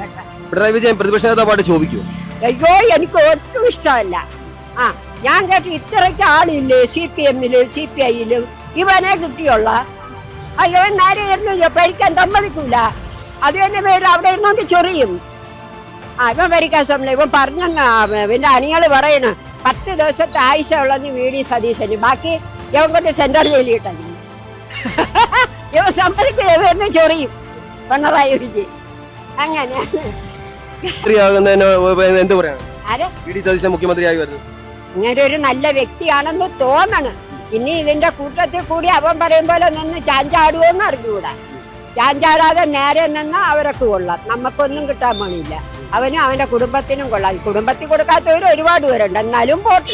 കേട്ടോ. പിണറായി വിജയൻ പ്രതിപക്ഷ നേതാവായിട്ട് ശോഭിക്കുമോ? അയ്യോ, എനിക്ക് ഒട്ടും ഇഷ്ടമല്ല. ഞാൻ കേട്ടു ഇത്രയ്ക്ക് ആളില്ലേ CPM-ലും CPI-ലും, ഇവനെ കിട്ടിയുള്ള. അയ്യോ, നേരെ ഭരിക്കാൻ സമ്മതിക്കൂല. അത് തന്നെ പേര് അവിടെ ഇരുന്നോണ്ട് ചൊറിയും. ഇവൻ ഭരിക്കാൻ സമ്മതിക്കും. ഇവൻ പറഞ്ഞെന്നാ പിന്നെ അണികള് പറയണ 10 ദിവസത്തെ ആയുഷ ഉള്ളെന്ന് VD സതീശന്. ബാക്കി ഇവൻ കൊണ്ട് സെൻട്രൽ ജയിലിൽ ഇട്ടു. ഇവൻ സമ്മതിക്കില്ല, ഇവന്ന് ചൊറിയും പിണറായി വിജയൻ. അങ്ങനെയാണ്. എന്ത് പറയാണ് VD സതീശൻ മുഖ്യമന്ത്രിയായി വരുന്നത്? ഇങ്ങനെ ഒരു നല്ല വ്യക്തിയാണെന്ന് തോന്നണം. ഇനി ഇതിന്റെ കൂട്ടത്തിൽ കൂടി അവൻ പറയും പോലെ നിന്ന് ചാഞ്ചാടുവോന്ന് അറിഞ്ഞുകൂടാ. ചാഞ്ചാടാതെ നേരെ നിന്ന് അവരൊക്കെ കൊള്ളാം. നമുക്കൊന്നും കിട്ടാൻ പണിയില്ല. അവനും അവന്റെ കുടുംബത്തിനും കൊള്ളാം. കുടുംബത്തിൽ കൊടുക്കാത്തവര് ഒരുപാട് പേരുണ്ട്. എന്നാലും പോട്ട്.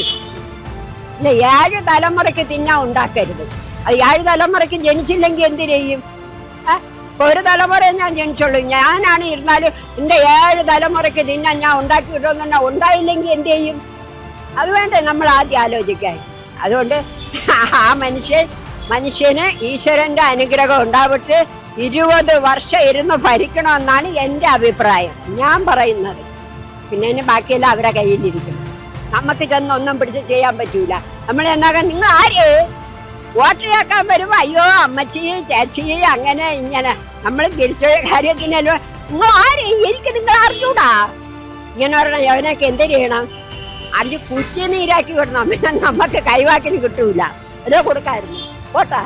ഇല്ല, 7 തലമുറയ്ക്ക് തിന്നാൻ ഉണ്ടാക്കരുത്. അത് 7 തലമുറയ്ക്ക് ജനിച്ചില്ലെങ്കിൽ എന്ത് ചെയ്യും? ഒരു തലമുറ ഞാൻ ജനിച്ചുള്ളൂ. ഞാനാണ് ഇരുന്നാലും എന്റെ 7 തലമുറയ്ക്ക് തിന്നാൻ ഞാൻ ഉണ്ടാക്കി കിട്ടുമെന്ന് ഉണ്ടായില്ലെങ്കിൽ എന്ത് ചെയ്യും? അത് വേണ്ടേ നമ്മൾ ആദ്യം ആലോചിക്കാൻ. അതുകൊണ്ട് ആ മനുഷ്യന് ഈശ്വരന്റെ അനുഗ്രഹം ഉണ്ടാവിട്ട് 20 വർഷം ഇരുന്ന് ഭരിക്കണമെന്നാണ് എൻ്റെ അഭിപ്രായം. ഞാൻ പറയുന്നത്. പിന്നെ ബാക്കിയെല്ലാം അവരുടെ കയ്യിലിരിക്കും. നമുക്ക് ചെന്ന് ഒന്നും പിടിച്ച് ചെയ്യാൻ പറ്റൂല. നമ്മൾ എന്നാക്കാൻ നിങ്ങൾ ആര് വോട്ടറാക്കാൻ വരുമ്പോ അയ്യോ അമ്മച്ചി ചേച്ചി അങ്ങനെ ഇങ്ങനെ നമ്മൾ തിരിച്ച കാര്യത്തിനല്ലോ നിങ്ങൾ ആര് എനിക്ക് നിങ്ങൾ അറിഞ്ഞൂടാ ഇങ്ങനെ പറഞ്ഞ യവനൊക്കെ എന്ത് ചെയ്യണം? അറിഞ്ഞ് കുറ്റി നീരാക്കി വിടണം. പിന്നെ നമുക്ക് കൈവാക്കിന് കിട്ടൂല. അതോ കൊടുക്കായിരുന്നു. പോട്ടാ.